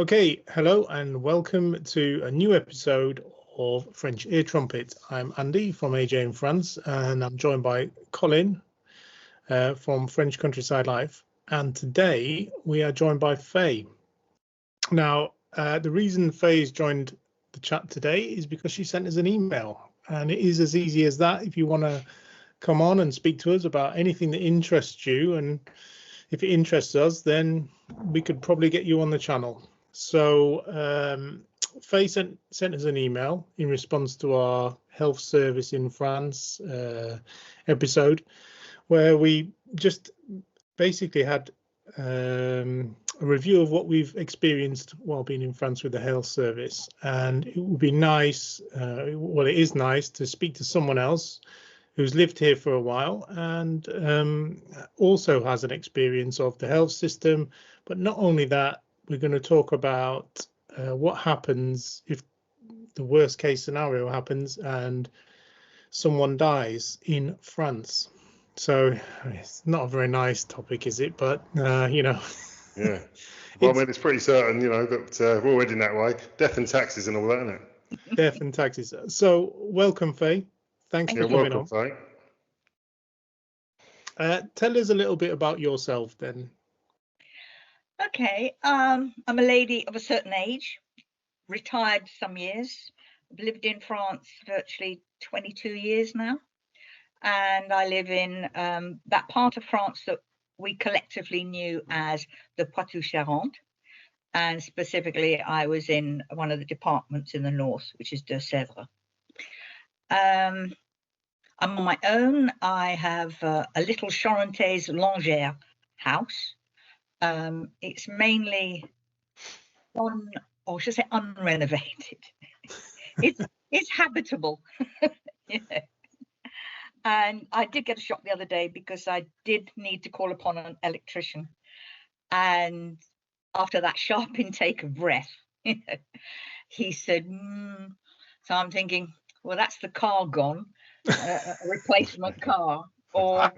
Okay, hello and welcome to a new episode of French Ear Trumpet. I'm Andy from AJ in France, and I'm joined by Colin from French Countryside Life. And today we are joined by Faye. Now, the reason Faye's joined the chat today is because she sent us an email, and it is as easy as that. If you want to come on and speak to us about anything that interests you, and if it interests us, then we could probably get you on the channel. So Faye sent us an email in response to our health service in France episode, where we just basically had a review of what we've experienced while being in France with the health service. And it would be nice, well, it is nice to speak to someone else who's lived here for a while and also has an experience of the health system. But not only that, we're going to talk about what happens if the worst case scenario happens and someone dies in France. So it's not a very nice topic, is it? But, you know. Yeah. Well, I mean, it's pretty certain, that we're all heading that way. Death and taxes and all that, isn't it? Death and taxes. So welcome, Faye. Thanks for coming on. Faye. Tell us a little bit about yourself then. Okay, I'm a lady of a certain age, retired some years. I've lived in France virtually 22 years now, and I live in that part of France that we collectively knew as the Poitou-Charente, and specifically I was in one of the departments in the north, which is Deux-Sèvres. I'm on my own. I have a little Charentaise Longère house. It's mainly unrenovated. it's habitable. And I did get a shock the other day because I did need to call upon an electrician. And after that sharp intake of breath, he said, So I'm thinking, well, that's the car gone, a replacement car, or,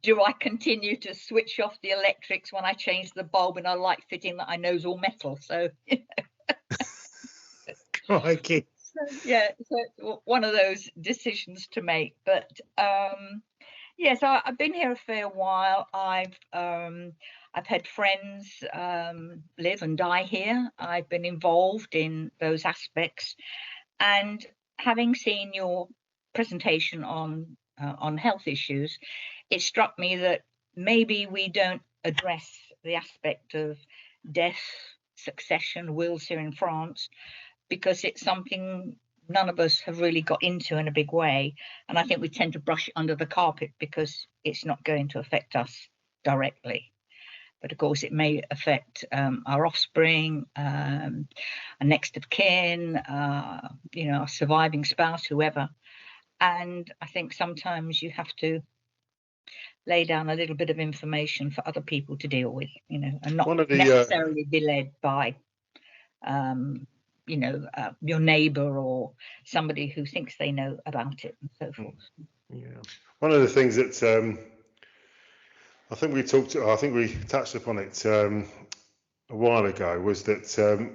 do I continue to switch off the electrics when I change the bulb in a light fitting that I know is all metal? So, Okay. So one of those decisions to make. But so I've been here a fair while. I've had friends live and die here. I've been involved in those aspects, and having seen your presentation on health issues, it struck me that maybe we don't address the aspect of death, succession, wills here in France, because it's something none of us have really got into in a big way. And I think we tend to brush it under the carpet because it's not going to affect us directly. But of course, it may affect our offspring, our next of kin, our surviving spouse, whoever. And I think sometimes you have to lay down a little bit of information for other people to deal with, and not necessarily be led by, your neighbour or somebody who thinks they know about it and so forth. Yeah. One of the things that I think we touched upon it a while ago was that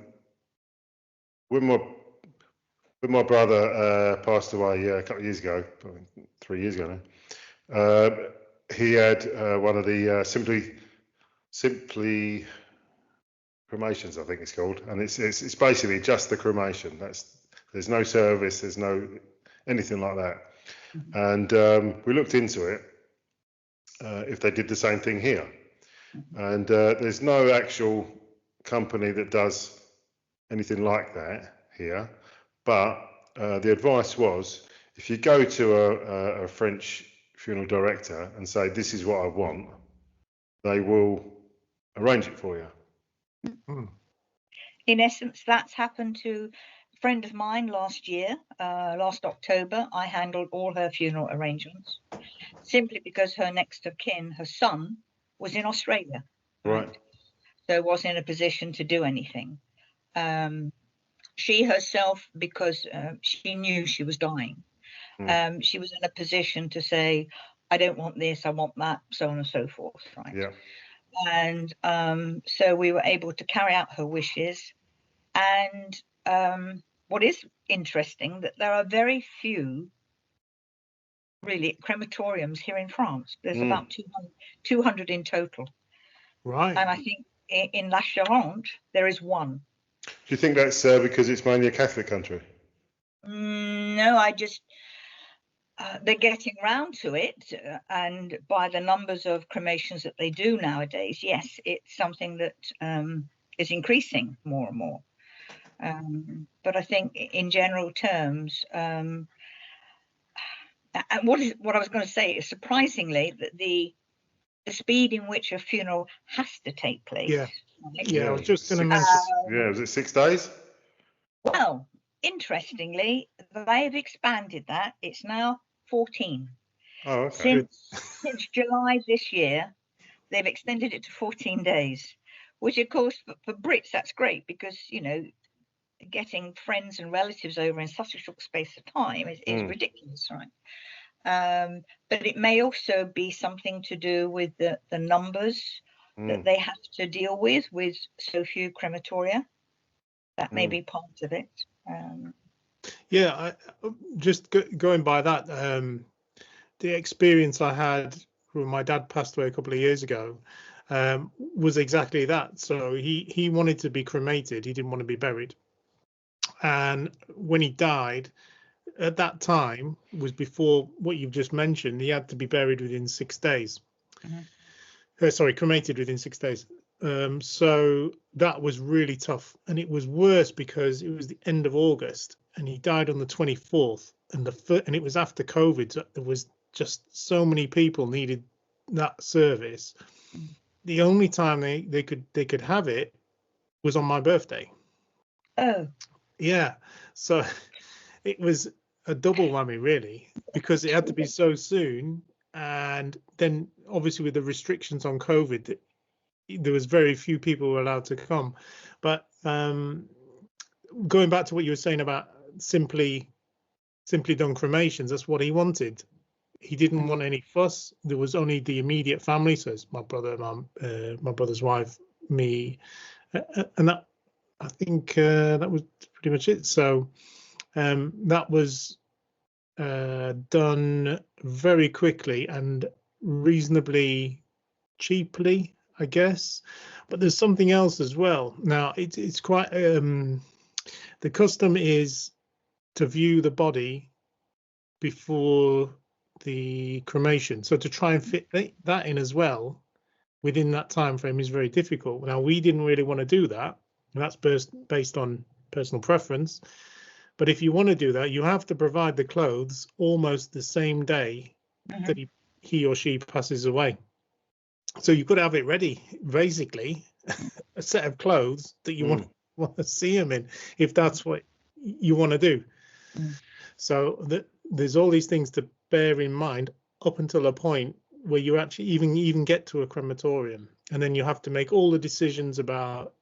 when my brother passed away a couple of years ago, 3 years ago now, he had one of the simply cremations, I think it's called, and it's basically just the cremation. There's no service, there's no anything like that. And we looked into it if they did the same thing here, and there's no actual company that does anything like that here. But the advice was, if you go to a French funeral director and say, this is what I want, they will arrange it for you. In essence, that's happened to a friend of mine last year, last October. I handled all her funeral arrangements simply because her next of kin, her son, was in Australia. Right. So was in a position to do anything. She herself, because she knew she was dying, she was in a position to say, I don't want this, I want that, so on and so forth. Right. Yeah. And so we were able to carry out her wishes. And what is interesting, that there are very few really crematoriums here in France. There's about 200 in total. Right. And I think in La Charente, there is one. Do you think that's because it's mainly a Catholic country? No, I just, they're getting round to it. And by the numbers of cremations that they do nowadays, yes, it's something that is increasing more and more. But I think in general terms, and what I was going to say is, surprisingly, that the speed in which a funeral has to take place. Yeah. Right? Yeah, I was just going to mention. Yeah, was it 6 days? Well, interestingly, they've expanded that. It's now 14. Oh, okay. Since July this year, they've extended it to 14 days, which of course for Brits that's great, because getting friends and relatives over in such a short space of time is ridiculous, right? But it may also be something to do with the numbers that they have to deal with so few crematoria. That may be part of it. Yeah, just going by that, the experience I had when my dad passed away a couple of years ago was exactly that. So he wanted to be cremated. He didn't want to be buried. And when he died, at that time was before what you've just mentioned. He had to be buried within 6 days. Sorry, cremated within 6 days. So that was really tough, and it was worse because it was the end of August, and he died on the 24th, and it was after COVID. So there was just so many people needed that service. The only time they could have it was on my birthday. Oh. Yeah, so it was a double whammy really, because it had to be so soon, and then obviously with the restrictions on COVID, there was very few people who were allowed to come. But going back to what you were saying about simply done cremations, that's what he wanted. He didn't want any fuss. There was only the immediate family, so it's my brother, my brother's wife, me, and that, I think that was pretty much it. So that was done very quickly and reasonably cheaply, I guess. But there's something else as well. Now it's quite the custom is to view the body before the cremation, so to try and fit that in as well within that time frame is very difficult. Now we didn't really want to do that, and that's based on personal preference. But if you want to do that, you have to provide the clothes almost the same day that he or she passes away. So you've got to have it ready, basically, a set of clothes that you want to see him in, if that's what you want to do. So there's all these things to bear in mind up until a point where you actually even get to a crematorium, and then you have to make all the decisions about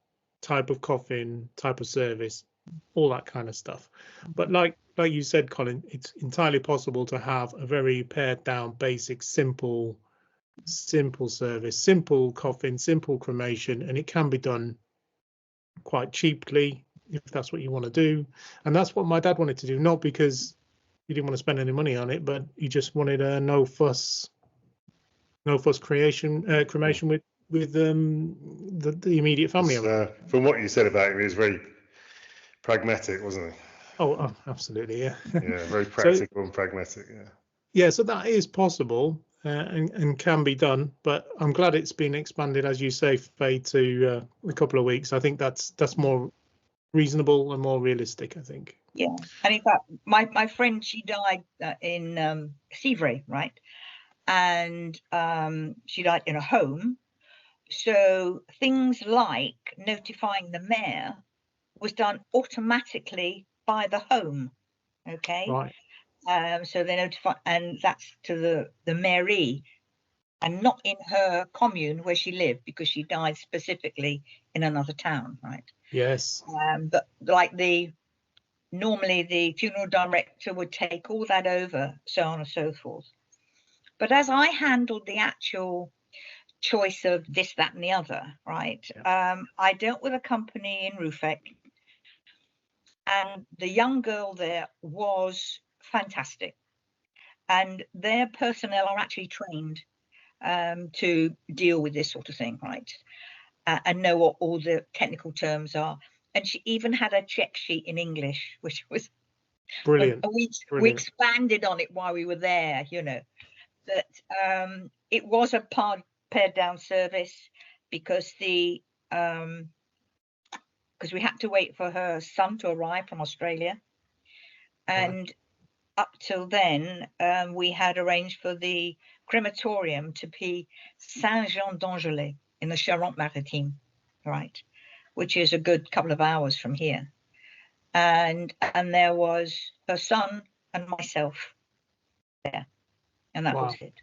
type of coffin, type of service, all that kind of stuff. But like you said, Colin, it's entirely possible to have a very pared down, basic, simple service, simple coffin, simple cremation, and it can be done quite cheaply if that's what you want to do. And that's what my dad wanted to do, not because he didn't want to spend any money on it, but he just wanted a no fuss cremation with the immediate family. From what you said about him, he was very pragmatic, wasn't he? Oh, absolutely, yeah. Yeah, very practical and pragmatic. Yeah, so that is possible and can be done, but I'm glad it's been expanded, as you say, Faye, to a couple of weeks. I think that's more reasonable and more realistic, I think. Yeah, and in fact, my friend, she died in Civray, right? And she died in a home. So things like notifying the mayor was done automatically by the home. Okay. Right. So they notify, and that's to the mairie, and not in her commune where she lived, because she died specifically in another town, right? Yes. But like normally the funeral director would take all that over, so on and so forth. But as I handled the actual choice of this, that, and the other, right? I dealt with a company in Rufek, and the young girl there was fantastic, and their personnel are actually trained to deal with this sort of thing, right? And know what all the technical terms are. And she even had a check sheet in English, which was Brilliant. We expanded on it while we were there, you know. That it was a pared down service because because we had to wait for her son to arrive from Australia, and up till then we had arranged for the crematorium to be Saint-Jean-d'Angely in the Charente-Maritime, right, which is a good couple of hours from here, and there was her son and myself there, and that was it.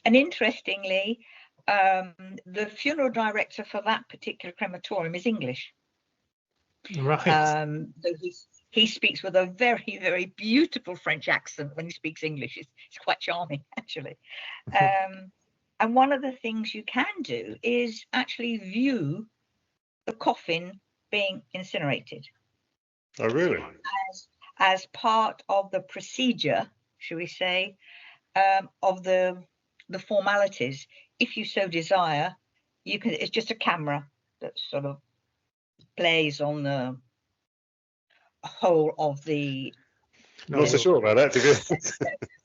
And interestingly, the funeral director for that particular crematorium is English. Right. So he speaks with a very, very beautiful French accent when he speaks English. It's quite charming, actually. And one of the things you can do is actually view the coffin being incinerated. Oh, really? As part of the procedure, should we say, of the formalities. If you so desire, you can. It's just a camera that sort of plays on the whole of the. Not so sure about that, to be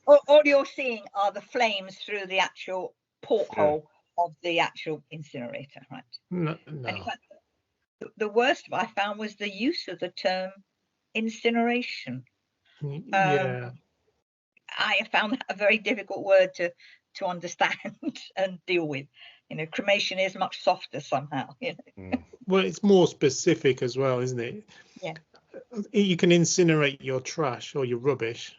all you're seeing are the flames through the actual porthole of the actual incinerator, right? No. And in fact, the worst I found was the use of the term incineration. Yeah. I found that a very difficult word to understand and deal with. You know, cremation is much softer somehow. You know? Well, it's more specific as well, isn't it? Yeah. You can incinerate your trash or your rubbish.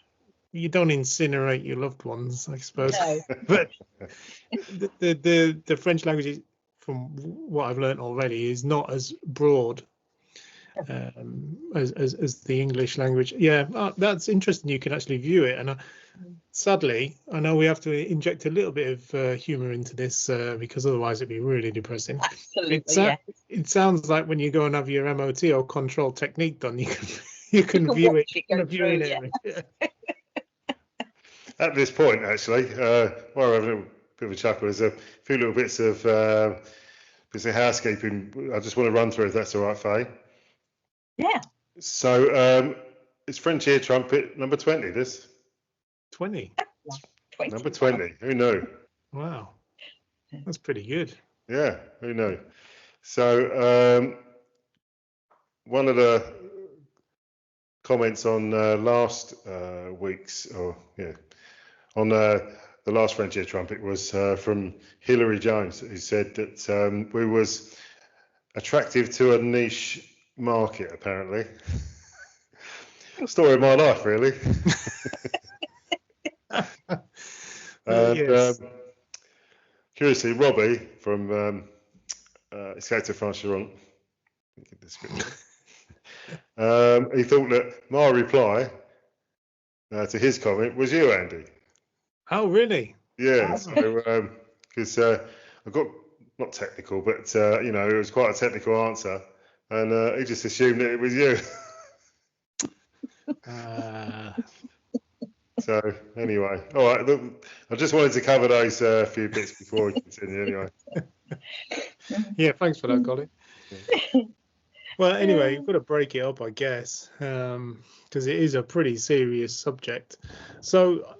You don't incinerate your loved ones, I suppose. No. But the French language, is, from what I've learned already, is not as broad as the English language. Yeah, that's interesting. You can actually view it, and sadly, I know we have to inject a little bit of humour into this because otherwise it'd be really depressing. Absolutely, it sounds like when you go and have your MOT or control technique done, you can view it in a viewing area. At this point, actually, while we're having a bit of a chuckle, there's a few little bits of housekeeping I just want to run through, if that's all right, Faye. Yeah. So it's French ear trumpet number 20, this? 20? 20. Number 20, who knew? Wow, that's pretty good. Yeah, who knew? So one of the comments on last week's, on the last French ear trumpet was from Hilary Jones, who said that we was attractive to a niche market, apparently. Story of my life, really. And Yes. curiously, Robbie from Escape to France Charente, he thought that my reply to his comment was you, Andy. Oh, really? Yeah, because I got not technical, but you know, it was quite a technical answer, and he just assumed that it was you. So anyway, all right. Look, I just wanted to cover those few bits before we continue. Anyway. Yeah, thanks for that, Colin. Well, anyway, you've got to break it up, I guess, because it is a pretty serious subject. So,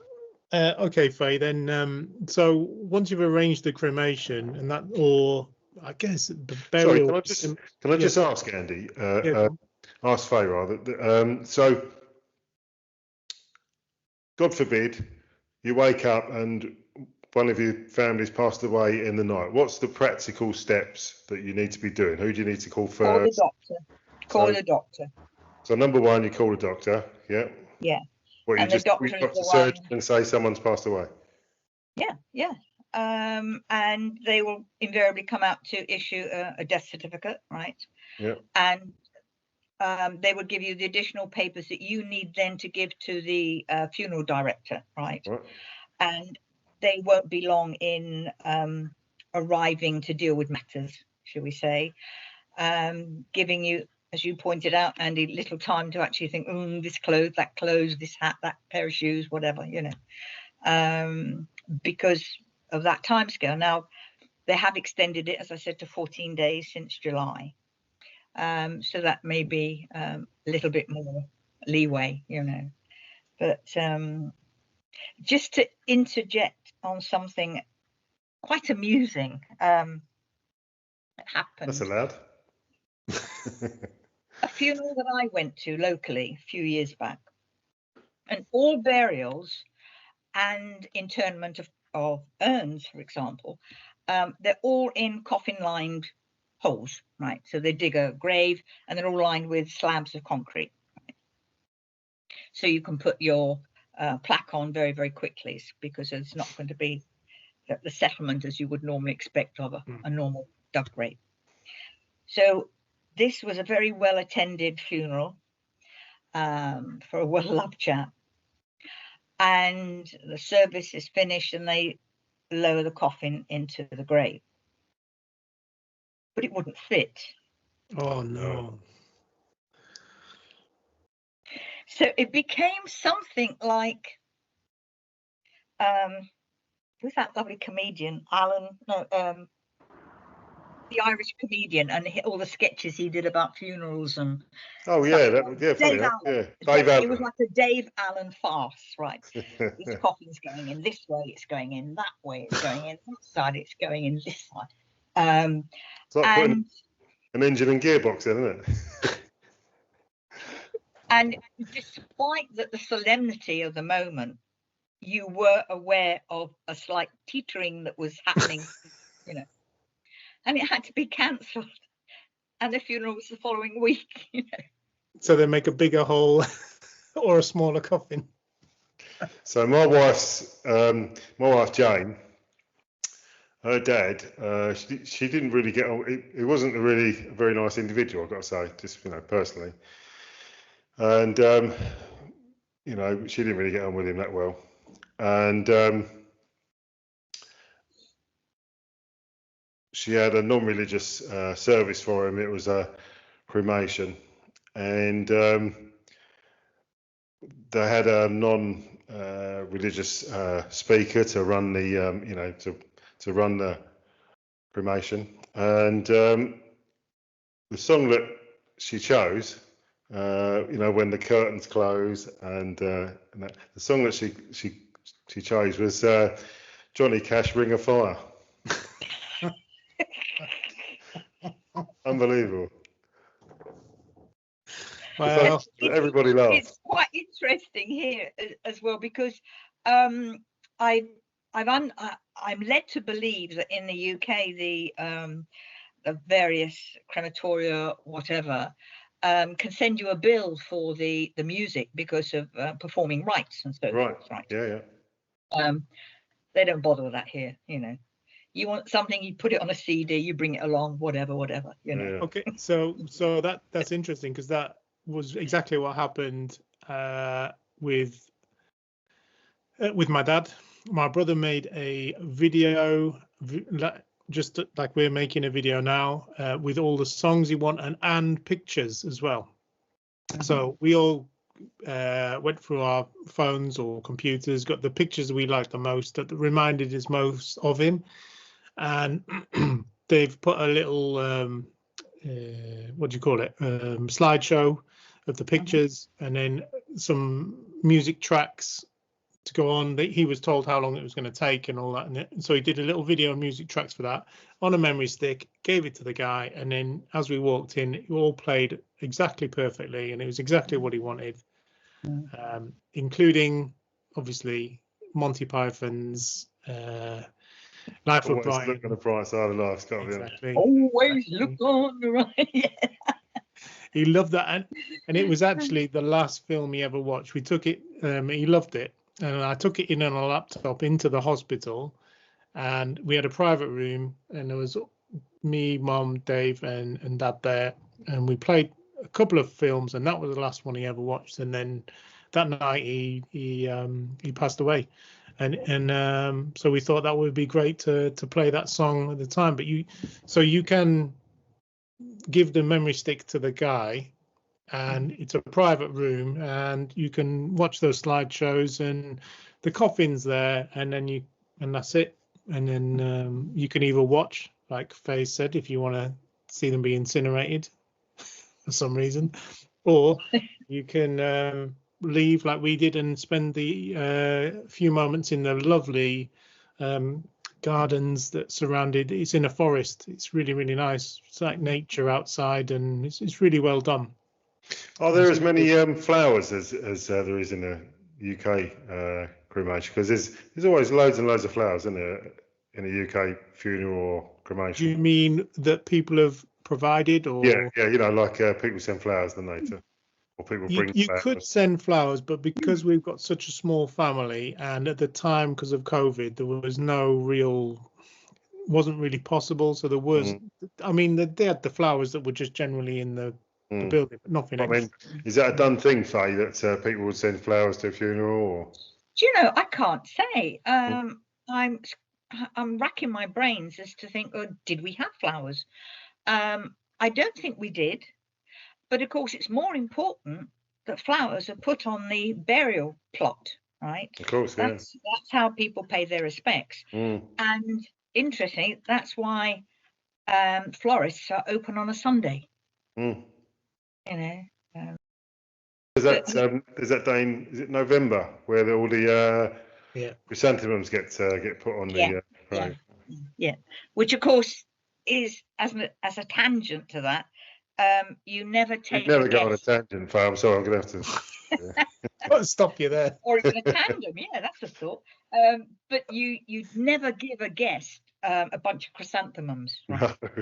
okay, Faye, then, so once you've arranged the cremation and that, or I guess the burial. Sorry, can I just ask Andy? Ask Faye rather. So, God forbid, you wake up and one of your family's passed away in the night. What's the practical steps that you need to be doing? Who do you need to call first? Call the doctor. So number one, you call the doctor. Yeah. Yeah. Well, and you the doctor reach out is to the surgeon one. and say someone's passed away. Yeah. And they will invariably come out to issue a death certificate, right? Yeah. And they would give you the additional papers that you need then to give to the funeral director, right? And they won't be long in arriving to deal with matters, shall we say, giving you, as you pointed out, Andy, little time to actually think, this clothes, that clothes, this hat, that pair of shoes, whatever, because of that timescale. Now, they have extended it, as I said, to 14 days since July. So that may be a little bit more leeway, But just to interject on something quite amusing happened. That's allowed. A funeral that I went to locally a few years back, and all burials and internment of urns, for example, they're all in coffin-lined holes, right? So they dig a grave and they're all lined with slabs of concrete. Right? So you can put your plaque on very, very quickly, because it's not going to be the settlement as you would normally expect of a normal dug grave. So this was a very well-attended funeral for a well-loved chap. And the service is finished and they lower the coffin into the grave. But it wouldn't fit. Oh, no. So it became something like, who's that lovely comedian? The Irish comedian, and all the sketches he did about funerals and. Oh yeah, Dave Allen. Yeah, Dave Allen. It was like a Dave Allen farce, right? This coffin's going in this way, it's going in that way, it's going in that side, it's going in this side. It's like putting an engine and gearbox in, isn't it? And despite the solemnity of the moment, you were aware of a slight teetering that was happening, and it had to be cancelled. And the funeral was the following week, So they make a bigger hole or a smaller coffin. So my wife Jane, her dad, she didn't really get on. It wasn't a very nice individual, I've got to say, just personally. And she didn't really get on with him that well. And she had a non-religious service for him. It was a cremation, and they had a non-religious speaker to run the to run the cremation, and the song that she chose, when the curtains close, and the song that she chose was Johnny Cash, Ring of Fire. Unbelievable. Well, everybody laughed. It's quite interesting here as well, because I'm led to believe that in the UK the various crematoria, whatever, can send you a bill for the music because of performing rights and so forth. Right. Yeah. They don't bother with that here. You want something, you put it on a CD, you bring it along, whatever. Yeah. Okay, so that's interesting, because that was exactly what happened with my dad. My brother made a video, just like we're making a video now, with all the songs he wanted and pictures as well. Mm-hmm. So we all went through our phones or computers, got the pictures we liked the most, that reminded us most of him. And they've put a little slideshow of the pictures, and then some music tracks to go on. He was told how long it was going to take and all that, and so he did a little video and music tracks for that on a memory stick, gave it to the guy, and then as we walked in, it all played exactly perfectly, and it was exactly what he wanted, including obviously Monty Python's Life of Brian. Look on the bright side of life, Scott. Exactly. Always look on the right. He loved that, and it was actually the last film he ever watched. We took it, he loved it, and I took it in on a laptop into the hospital, and we had a private room, and there was me, Mum, Dave, and Dad there, and we played a couple of films, and that was the last one he ever watched. And then that night he passed away. and so we thought that would be great to play that song at the time. But you can give the memory stick to the guy, and it's a private room, and you can watch those slideshows, and the coffin's there, and that's it. And then you can either watch, like Faye said, if you want to see them be incinerated for some reason, or you can leave like we did and spend the few moments in the lovely gardens that surrounded. It's in a forest. It's really, really nice. It's like nature outside, and it's really well done. Are there as many flowers as there is in the UK cremation? Because there's always loads and loads of flowers in a UK funeral or cremation. Do you mean that people have provided, or yeah, like people send flowers, don't they? Or people bring you flowers. could send flowers, but because we've got such a small family, and at the time because of COVID, there was wasn't really possible. So there was, I mean, they had the flowers that were just generally in the building, but nothing else. I mean, is that a done thing, Faye, that people would send flowers to a funeral? Or? Do you know, I can't say. I'm racking my brains as to think, did we have flowers? I don't think we did. But of course, it's more important that flowers are put on the burial plot, right? Of course, yeah. That's how people pay their respects. And interestingly, that's why florists are open on a Sunday. You know. Is that day is it November where all the chrysanthemums get put on the parade? Yeah. Which of course is as a tangent to that. You never take. You never go on a tangent, Faye. I'm sorry, I'm going to have to. I'll stop you there. Or even a tandem, yeah, that's a thought. But you'd never give a guest a bunch of chrysanthemums, right? No.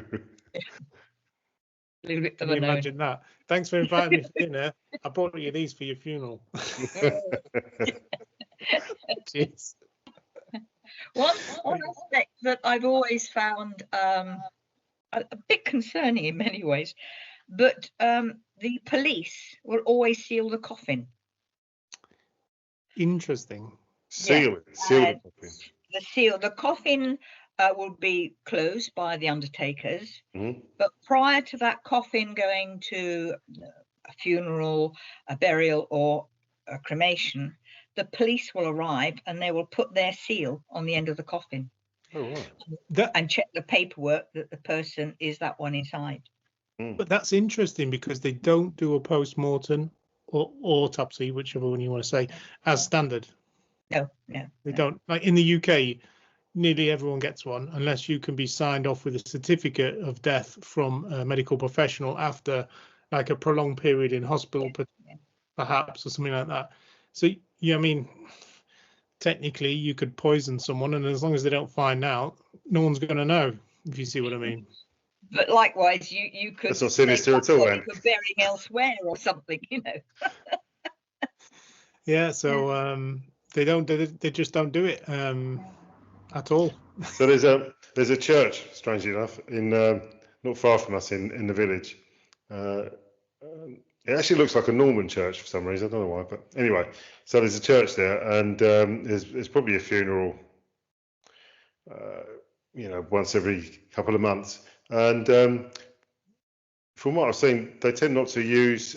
A little bit for Can the you known. imagine that? Thanks for inviting me for dinner. I bought you these for your funeral. Cheers. One aspect that I've always found a bit concerning in many ways, but the police will always seal the coffin. Interesting. Seal the coffin. The coffin will be closed by the undertakers, Mm-hmm. but prior to that coffin going to a funeral, a burial, or a cremation, the police will arrive and they will put their seal on the end of the coffin. Oh, right. And check the paperwork that the person is that one inside. But that's interesting because they don't do a post-mortem or autopsy, whichever one you want to say, as standard. No. They don't. Like in the UK, nearly everyone gets one unless you can be signed off with a certificate of death from a medical professional after like a prolonged period in hospital, perhaps, or something like that. So, yeah, I mean, technically you could poison someone, and as long as they don't find out, no one's going to know, if you see what I mean. But likewise, you could. That's not sinister at all, then. Burying elsewhere or something, you know. Yeah, so they just don't do it at all. So there's a church, strangely enough, in not far from us in the village. It actually looks like a Norman church for some reason. I don't know why, but anyway. So there's a church there, and there's probably a funeral, once every couple of months. And from what I've seen, they tend not to use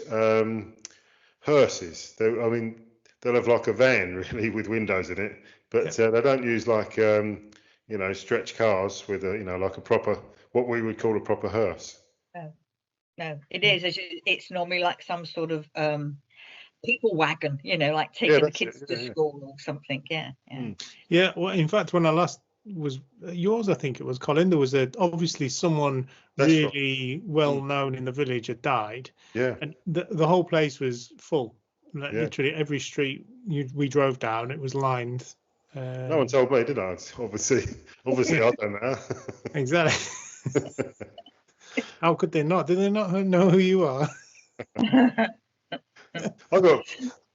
hearses. They'll have like a van really with windows in it, but they don't use like stretch cars with like a proper, what we would call a proper hearse. No, it is. It's normally like some sort of people wagon, like taking the kids to school or something. Yeah. Yeah. Well, in fact, when I last was yours, I think it was, Colin, there was obviously someone really well known in the village had died. Yeah. And the whole place was full. Like literally every street we drove down, it was lined. No one told me, did I? Obviously I don't know. Exactly. How could they not? Did they not know who you are? I got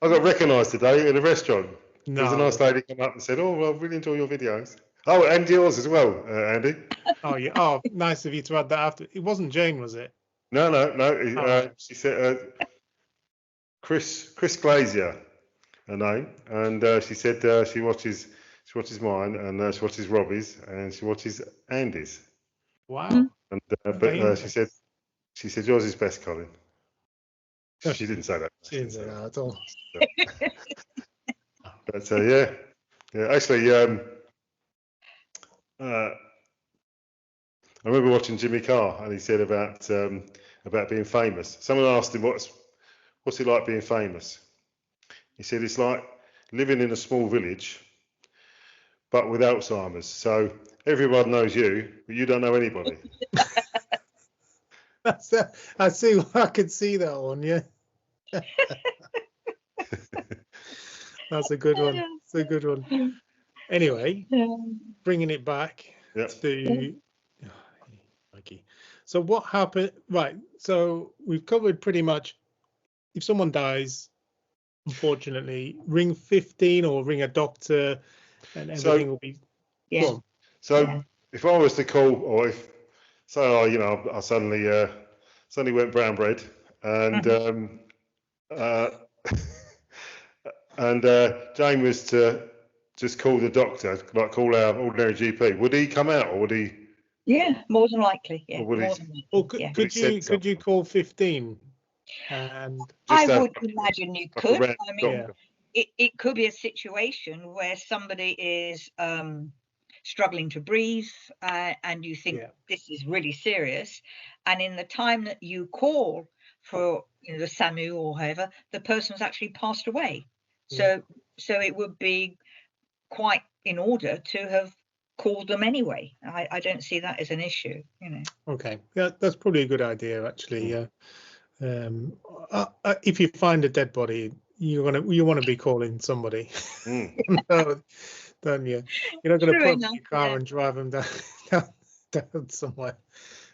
recognised today in a restaurant. No. There's a nice lady come up and said, "Oh, well, I really enjoy your videos." Oh, and yours as well, Andy. Oh yeah. Oh, nice of you to add that after. It wasn't Jane, was it? No. She said Chris Glazier, her name, and she said she watches she watches mine, and she watches Robbies, and she watches Andy's. Wow. And Amazing. she said yours is best, Colin. No, She didn't say that. She didn't say that at all. But yeah. Actually, I remember watching Jimmy Carr, and he said about being famous. Someone asked him what's it like being famous. He said it's like living in a small village, but with Alzheimer's. So everyone knows you, but you don't know anybody. I see. I could see that one. Yeah. That's a good one. It's a good one. Anyway, bringing it back to Mikey. So what happened? Right. So we've covered pretty much. If someone dies, unfortunately, ring 15 or ring a doctor, and everything will be. Yeah. So if I was to call, or if I suddenly went brown bread, and and Jane was to just call the doctor, like call our ordinary GP, would he come out, or would he? Yeah, more than likely. Yeah, Or would more he? than likely. Or could you call 15? And I would imagine you could. I mean, it could be a situation where somebody is struggling to breathe, and you think this is really serious, and in the time that you call for the SAMU or whoever, the person's actually passed away. So it would be quite in order to have called them anyway. I don't see that as an issue. Okay, yeah, that's probably a good idea actually. If you find a dead body, you want to be calling somebody. No, don't you? You're not going to put them in your car and drive them down somewhere.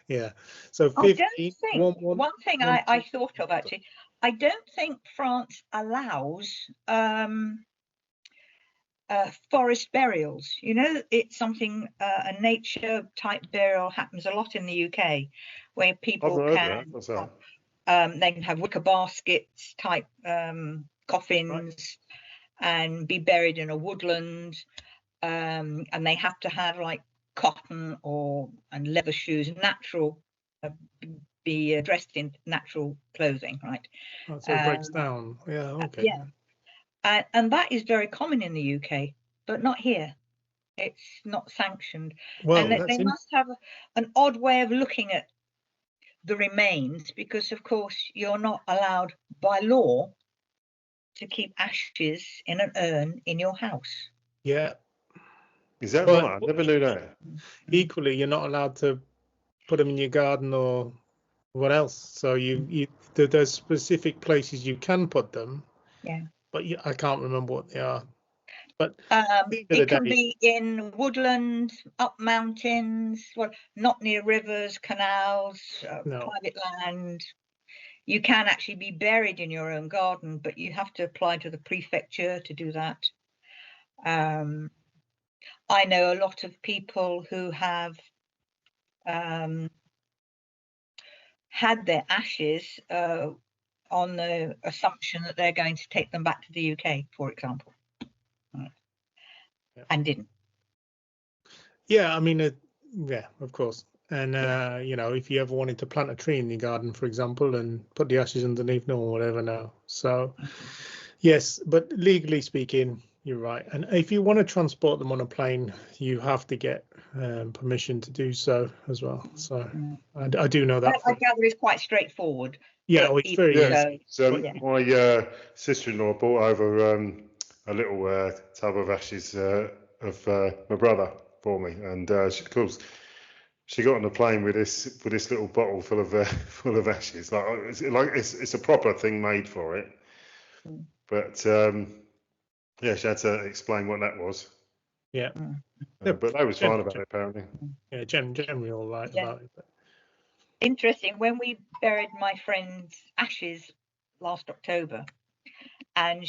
Yeah. So 15. One thing I thought of actually, I don't think France allows forest burials. It's something, a nature type burial happens a lot in the UK, where people they can have wicker baskets type coffins, and be buried in a woodland, and they have to have like cotton and leather shoes, natural, be dressed in natural clothing, right? So it breaks down. Yeah. Okay. And that is very common in the UK, but not here. It's not sanctioned. Well, and they must have an odd way of looking at the remains, because of course you're not allowed by law to keep ashes in an urn in your house. Yeah. Is that right? I never knew that. Equally, you're not allowed to put them in your garden or what else. So there's specific places you can put them. Yeah. But I can't remember what they are. But it can be in woodland, up mountains, not near rivers, canals, private land. You can actually be buried in your own garden, but you have to apply to the prefecture to do that. I know a lot of people who have had their ashes on the assumption that they're going to take them back to the UK, for example, and didn't. Yeah, I mean, of course. And if you ever wanted to plant a tree in your garden, for example, and put the ashes underneath, no one would ever know. So, yes, but legally speaking, you're right. And if you want to transport them on a plane, you have to get permission to do so as well. So I do know that. I gather it's quite straightforward. Yeah, it's very easy. So my sister-in-law brought over a little tub of ashes of my brother for me, and she got on the plane with this little bottle full of ashes. It's a proper thing made for it, but she had to explain what that was. Yeah, but they was fine about it apparently. Yeah, generally all right about it. But. Interesting. When we buried my friend's ashes last October, and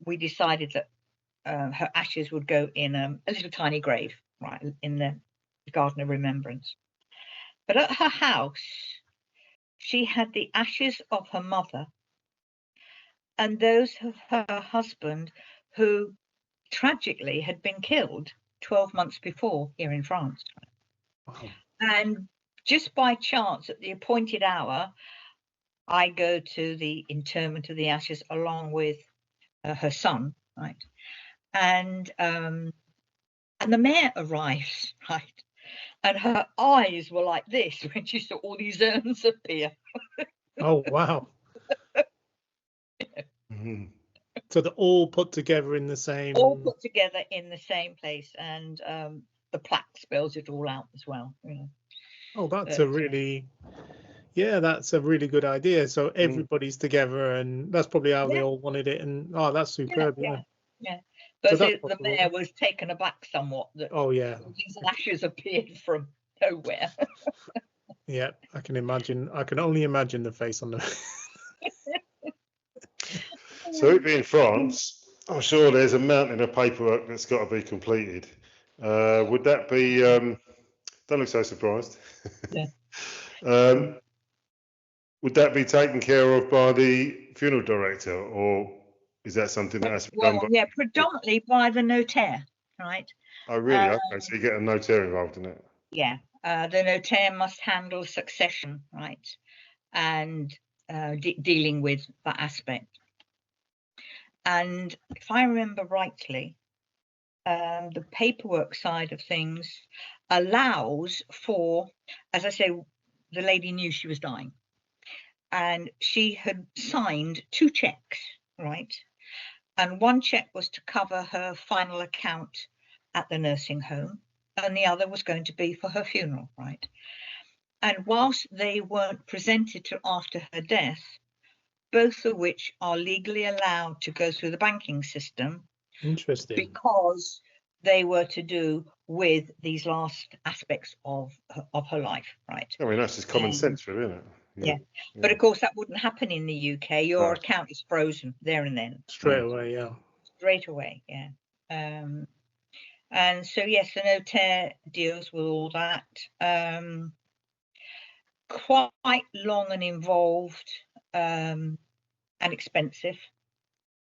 we decided that her ashes would go in a little tiny grave, right, in the Garden of Remembrance. But at her house, she had the ashes of her mother and those of her husband, who tragically had been killed 12 months before here in France. Wow. And just by chance, at the appointed hour, I go to the interment of the ashes along with her son, right? And the mayor arrives, right? And her eyes were like this when she saw all these urns appear. Oh, wow. Mhm. So they're all put together in the same. All put together in the same place, and the plaque spells it all out as well. You know. Oh, that's But, a really, yeah, that's a really good idea. So everybody's together, and that's probably how they yeah, all wanted it. And oh, that's superb. Yeah. yeah. So But that's the possible. mayor was taken aback somewhat that Oh, yeah. these ashes appeared from nowhere. Yeah, I can imagine. I can only imagine the face on the. So it being France, I'm sure there's a mountain of paperwork that's got to be completed. Would that be? Don't look so surprised. Yeah. Would that be taken care of by the funeral director, or is that something that has to be done by? Yeah, predominantly by the notaire, right? Oh, really? Okay, so you get a notaire involved in it. Yeah, the notaire must handle succession, right, and dealing with that aspect. And if I remember rightly, the paperwork side of things allows for, as I say, the lady knew she was dying, and she had signed 2 checks, right? And one check was to cover her final account at the nursing home, and the other was going to be for her funeral, right? And whilst they weren't presented to after her death, both of which are legally allowed to go through the banking system, Interesting. because they were to do with these last aspects of her life, right? I mean, that's just common sense, really, isn't it? Yeah. But of course, that wouldn't happen in the UK. Your Right. account is frozen there and then. Straight away, yeah. Straight away, yeah. And so, yes, the notaire deals with all that. Quite long and involved, and expensive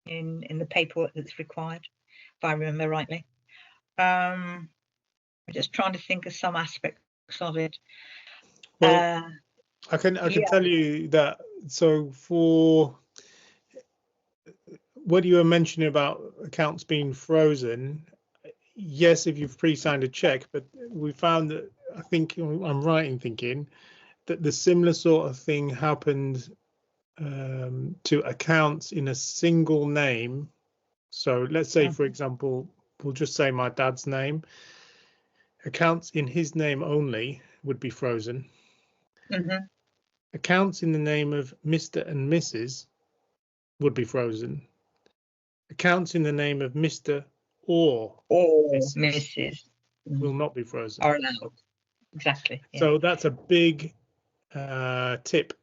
in the paperwork that's required, if I remember rightly. I'm just trying to think of some aspects of it. Well, I can tell you that. So for what you were mentioning about accounts being frozen, yes, if you've pre-signed a check, but we found that, I think I'm right in thinking that the similar sort of thing happened to accounts in a single name. So let's say, for example, we'll just say my dad's name. Accounts in his name only would be frozen. Mm-hmm. Accounts in the name of Mr. and Mrs. would be frozen. Accounts in the name of Mr. or Mrs. will not be frozen. Are allowed. Exactly. Yeah. So that's a big tip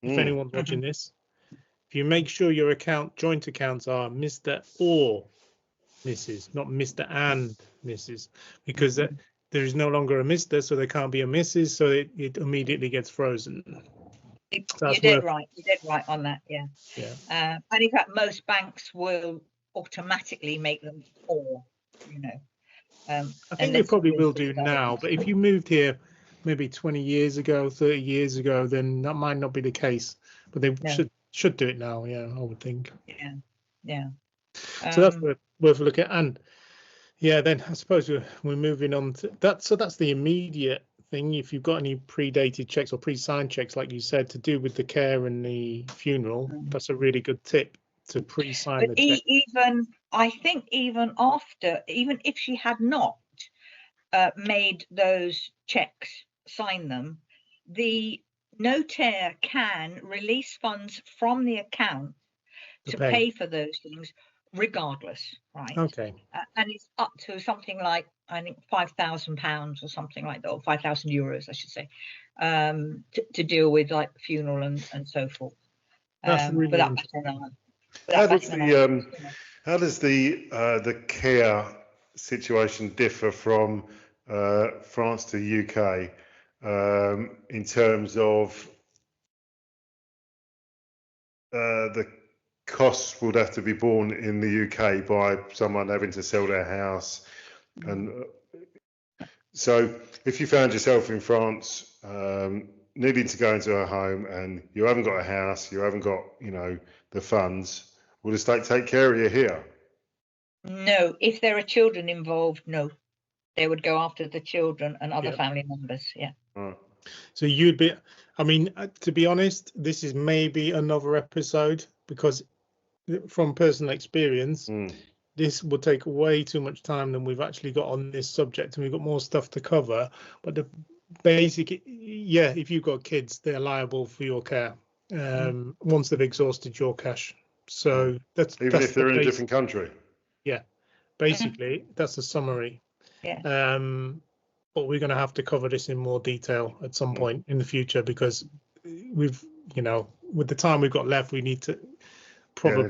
if anyone's watching this. If you make sure your joint accounts are Mr. or Mrs., not Mr. and Mrs., because there is no longer a Mr., so there can't be a Mrs., so it immediately gets frozen. You did right. You did right on that. Yeah. Yeah. And in fact, most banks will automatically make them or, you know. I think they probably will do now, but if you moved here maybe 20 years ago, 30 years ago, then that might not be the case. But they should do it now, yeah, I would think. Yeah. So that's worth a look at. And yeah, then I suppose we're moving on to that. So that's the immediate thing. If you've got any predated checks or pre-signed checks, like you said, to do with the care and the funeral, that's a really good tip to pre-sign the check. I think even after, even if she had not made those checks, sign them, the notaire can release funds from the account to pay for those things regardless, right? Okay. And it's up to something like, I think, £5,000 or something like that, or €5,000, I should say, to deal with like the funeral and so forth. That's really how does the care situation differ from France to UK in terms of the costs would have to be borne in the UK by someone having to sell their house. And so if you found yourself in France needing to go into a home and you haven't got a house, you haven't got, the funds, will the state take care of you here? No, if there are children involved, no. They would go after the children and other family members. Yeah. Right. So you'd be, I mean, to be honest, this is maybe another episode, because from personal experience, this would take way too much time than we've actually got on this subject, and we've got more stuff to cover. But the basic, yeah, if you've got kids, they're liable for your care once they've exhausted your cash. So that's if they're in a different country. Yeah, basically that's the summary. Yeah. But we're going to have to cover this in more detail at some point in the future, because we've, with the time we've got left, we need to probably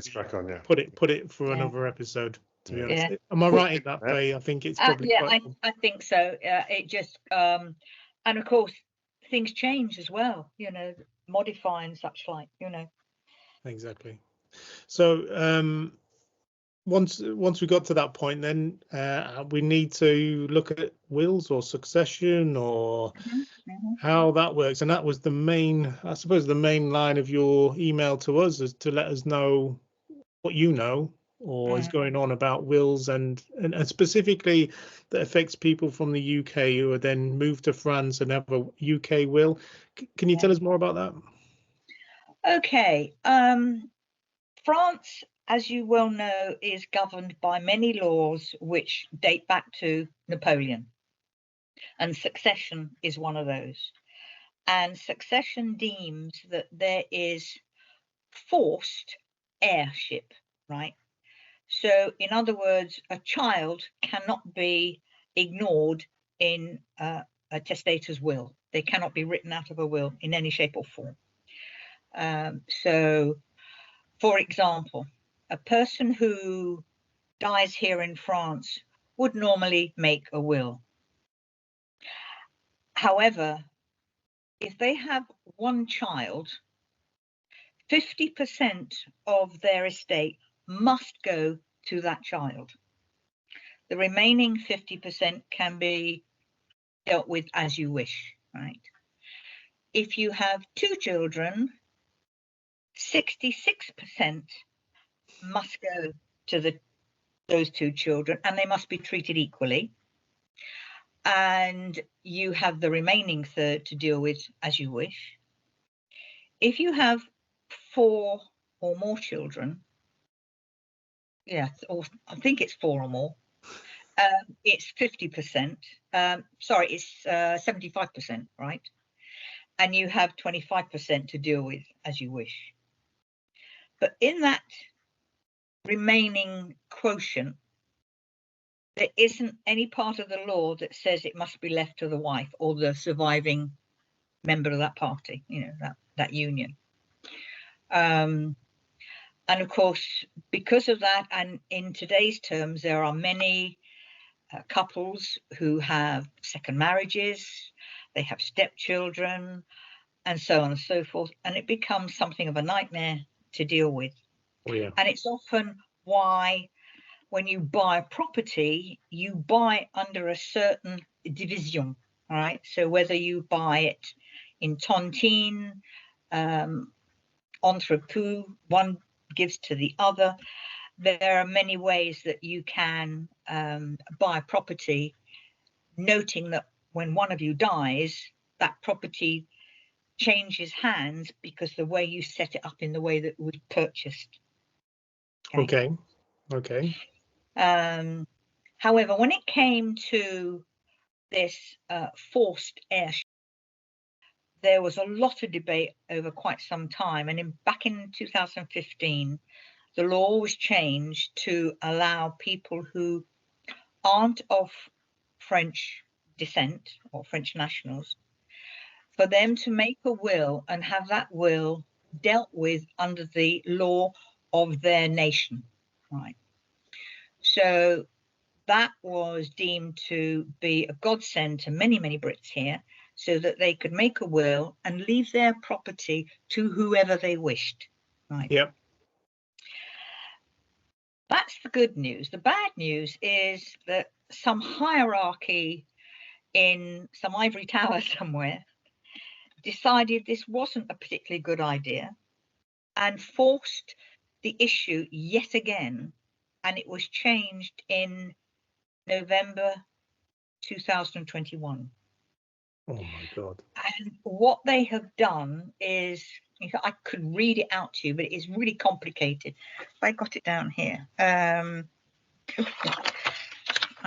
put it for another episode, to be honest. Am I right in that, Faye? I think it's probably I think so. It just and of course things change as well, modify and such like, Exactly. So once we got to that point, then we need to look at wills or succession or how that works. And that was the main line of your email to us, is to let us know what you know or is going on about wills and specifically that affects people from the UK who are then moved to France and have a UK will. Can you tell us more about that? Okay. France, as you well know, is governed by many laws which date back to Napoleon, and succession is one of those. And succession deems that there is forced heirship, right? So, in other words, a child cannot be ignored in a testator's will. They cannot be written out of a will in any shape or form. So, for example, a person who dies here in France would normally make a will. However, if they have one child, 50% of their estate must go to that child. The remaining 50% can be dealt with as you wish, right? If you have two children, 66% must go to those two children, and they must be treated equally. And you have the remaining third to deal with as you wish. If you have 4 or more children, or I think it's 4 or more, it's 50%. Sorry, it's 75%, right? And you have 25% to deal with as you wish. But in that remaining quotient, there isn't any part of the law that says it must be left to the wife or the surviving member of that party, that union. And of course, because of that, and in today's terms, there are many couples who have second marriages, they have stepchildren, and so on and so forth. And it becomes something of a nightmare to deal with. Oh, yeah. And it's often why when you buy a property, you buy under a certain division, all right? So whether you buy it in tontine, entrepôt, one gives to the other, there are many ways that you can buy a property, noting that when one of you dies, that property changes hands because the way you set it up in the way that it was purchased. Okay. However, when it came to this forced heirship, there was a lot of debate over quite some time. And back in 2015, the law was changed to allow people who aren't of French descent or French nationals, for them to make a will and have that will dealt with under the law of their nation, right? So that was deemed to be a godsend to many, many Brits here, so that they could make a will and leave their property to whoever they wished, right? Yep. That's the good news. The bad news is that some hierarchy in some ivory tower somewhere decided this wasn't a particularly good idea and forced the issue yet again, and it was changed in November 2021. Oh my God. And what they have done is, I could read it out to you, but it is really complicated. I got it down here. I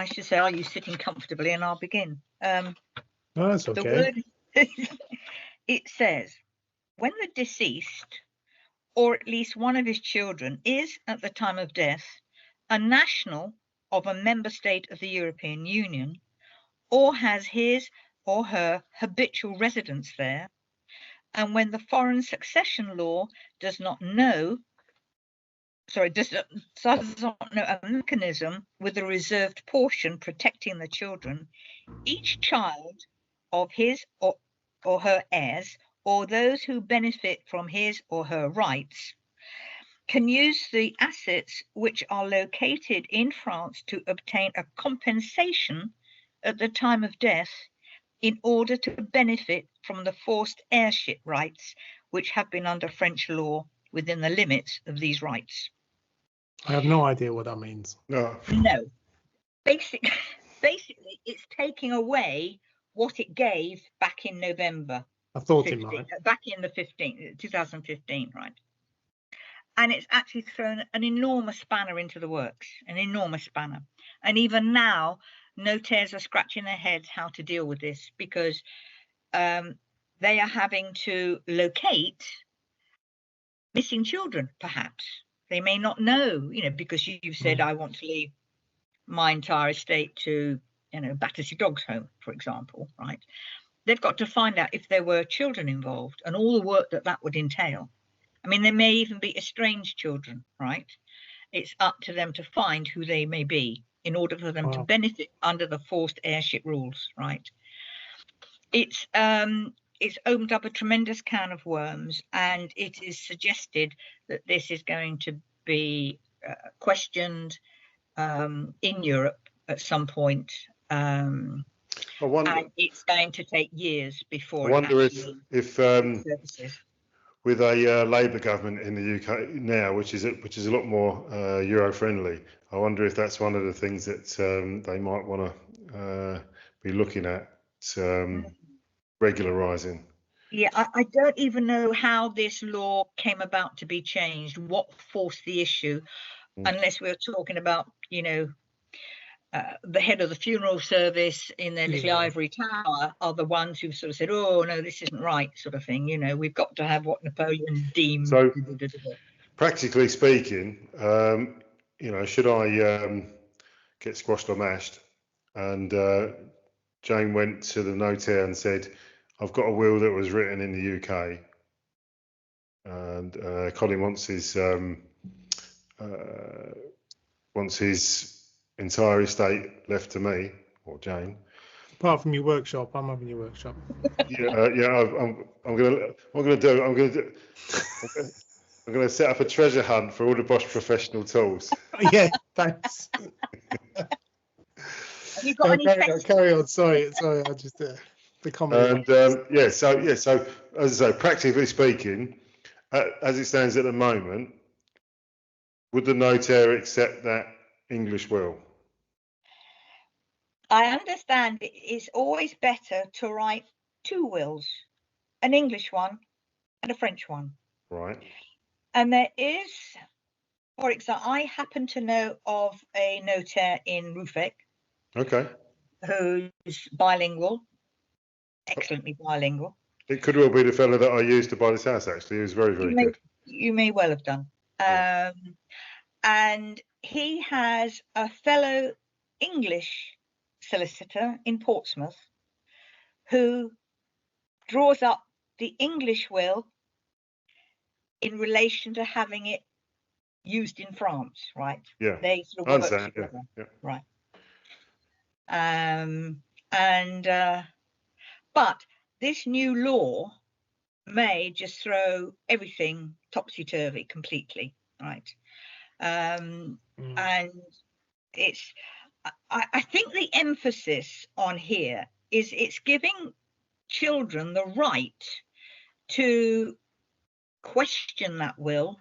should say, are you sitting comfortably? And I'll begin. No, that's okay. The word, it says, when the deceased, or at least one of his children, is at the time of death a national of a member state of the European Union, or has his or her habitual residence there, and when the foreign succession law does not know a mechanism with a reserved portion protecting the children, each child of his or her heirs, or those who benefit from his or her rights, can use the assets which are located in France to obtain a compensation at the time of death in order to benefit from the forced heirship rights which have been under French law within the limits of these rights. I have no idea what that means. No. Basically, it's taking away what it gave back in November. I thought it might. Back in the 2015, right? And it's actually thrown an enormous spanner into the works, an enormous spanner. And even now, notaires are scratching their heads how to deal with this, because they are having to locate missing children, perhaps. They may not know, because you've said, I want to leave my entire estate to, Battersea Dogs Home, for example, right? They've got to find out if there were children involved and all the work that would entail. I mean, there may even be estranged children, right? It's up to them to find who they may be in order for them to benefit under the forced heirship rules, right? It's opened up a tremendous can of worms, and it is suggested that this is going to be questioned in Europe at some point, and it's going to take years before. I wonder if with a Labour government in the UK now, which is a lot more Euro friendly, I wonder if that's one of the things that they might want to be looking at regularising. Yeah, I don't even know how this law came about to be changed, what forced the issue, unless we're talking about, the head of the funeral service in their little ivory tower are the ones who sort of said, oh, no, this isn't right, sort of thing. We've got to have what Napoleon deemed. So, practically speaking, should I get squashed or mashed? And Jane went to the notaire and said, I've got a will that was written in the UK, and Colin wants his entire estate left to me or Jane. Apart from your workshop, I'm having your workshop. I'm going to set up a treasure hunt for all the Bosch professional tools. Yeah, thanks. Have you got any carry on. Sorry, I just the comment. And so as I say, practically speaking, as it stands at the moment, would the notaire accept that English will? I understand it's always better to write two wills, an English one and a French one. Right. And there is, for example, I happen to know of a notaire in Ruffec. Okay. Who's bilingual, excellently bilingual. It could well be the fellow that I used to buy this house, actually. He was very, very good. You may well have done. Yeah. And he has a fellow English solicitor in Portsmouth who draws up the English will in relation to having it used in France, right? Yeah. They sort of work together. Yeah. Right. But this new law may just throw everything topsy-turvy completely, right? And it's, I think the emphasis on here is it's giving children the right to question that will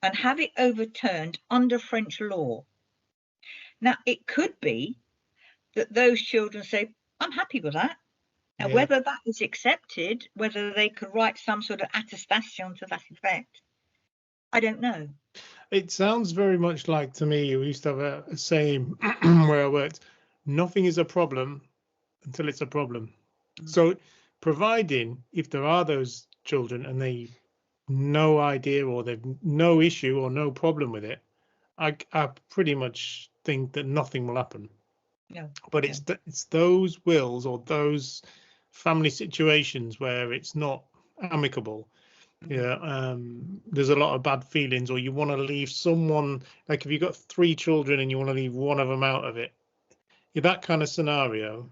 and have it overturned under French law. Now, it could be that those children say, I'm happy with that. And whether that is accepted, whether they could write some sort of attestation to that effect, I don't know. It sounds very much like, to me, we used to have a saying where I worked, nothing is a problem until it's a problem. So providing if there are those children and they no idea or they've no issue or no problem with it, I pretty much think that nothing will happen. No. But it's those wills or those family situations where it's not amicable. There's a lot of bad feelings, or you want to leave someone, like if you've got 3 children and you want to leave one of them out of it, in that kind of scenario,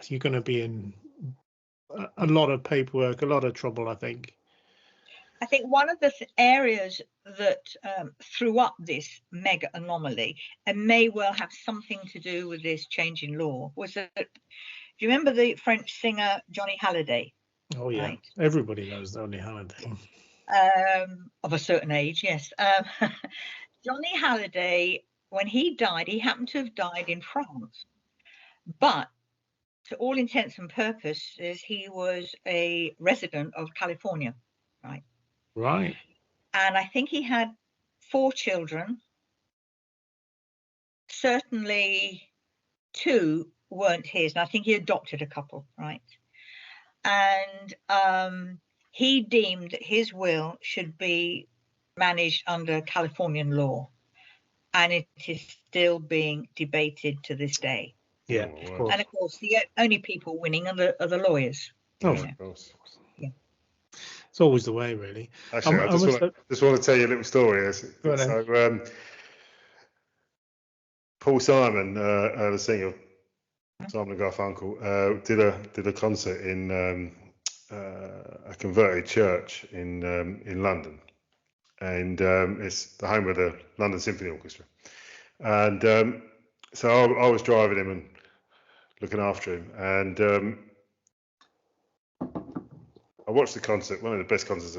you're going to be in a lot of paperwork, a lot of trouble, I think. I think one of the areas that threw up this mega anomaly and may well have something to do with this change in law was that, do you remember the French singer Johnny Hallyday? Oh yeah, right? Everybody knows Johnny Hallyday. Of a certain age, yes. Johnny Hallyday, when he died, he happened to have died in France, but to all intents and purposes, he was a resident of California, right? Right. And I think he had 4 children. Certainly 2 weren't his, and I think he adopted a couple, right? And he deemed that his will should be managed under Californian law, and it is still being debated to this day. Yeah, of course. And of course, the only people winning are the lawyers. Oh, of course. Yeah. It's always the way, really. Actually, I just want to tell you a little story. So, Paul Simon, the singer, Simon and Garfunkel, did a concert in a converted church in London, and it's the home of the London Symphony Orchestra. And so I was driving him and looking after him, and I watched the concert, one of the best concerts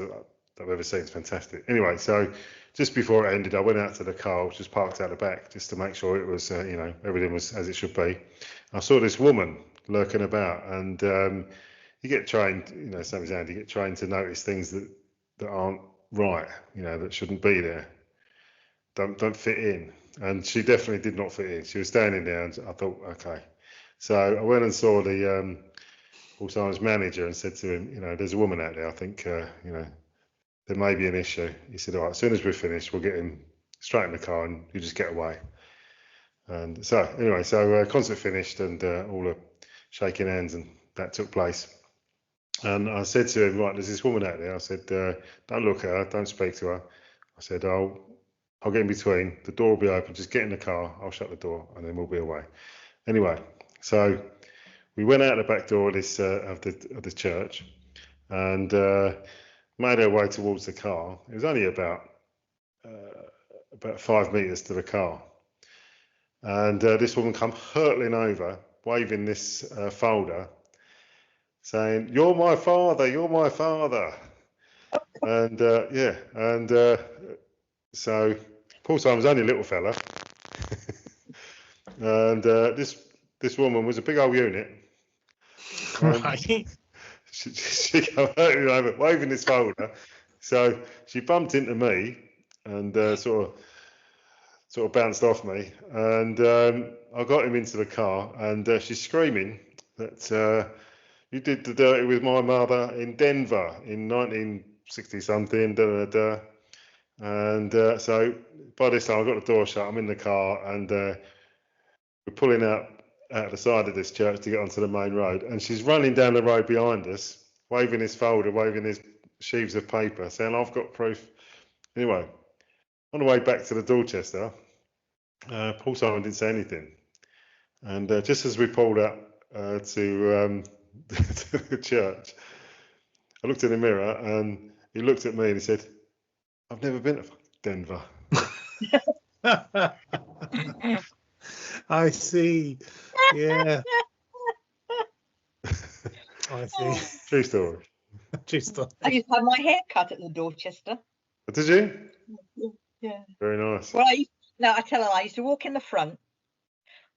I've ever seen. It's fantastic. Anyway, so just before it ended, I went out to the car, which was parked out the back, just to make sure it was, everything was as it should be. I saw this woman lurking about, and you get trained, same as Andy, you get trained to notice things that aren't right, that shouldn't be there, don't fit in. And she definitely did not fit in. She was standing there, and I thought, okay. So I went and saw the Paul Simon's manager and said to him, there's a woman out there. I think, there may be an issue. He said, all right, as soon as we're finished, we'll get him straight in the car and you just get away. And so anyway, concert finished and all the shaking hands and that took place. And I said to him, right, there's this woman out there. I said, don't look at her, don't speak to her. I said, I'll get in between. The door will be open. Just get in the car. I'll shut the door and then we'll be away. Anyway, so we went out the back door of this of the church and made our way towards the car. It was only about 5 meters to the car, and this woman come hurtling over, waving this folder, saying, "You're my father, you're my father." And so Paul Simon was only a little fella, and this woman was a big old unit. Right. She came over waving this folder, so she bumped into me and sort of bounced off me, and I got him into the car, and she's screaming that you did the dirty with my mother in Denver in 1960 something, and so by this time I got the door shut. I'm in the car, and we're pulling out the side of this church to get onto the main road, and she's running down the road behind us, waving this folder, waving these sheaves of paper, saying, "I've got proof." Anyway, on the way back to the Dorchester, Paul Simon didn't say anything, and just as we pulled up to the church, I looked in the mirror, and he looked at me and he said, "I've never been to Denver." I see. Yeah, I see. True story. Just I used to have my hair cut at the Dorchester. Did you? Yeah. Very nice. Well, I tell her I used to walk in the front,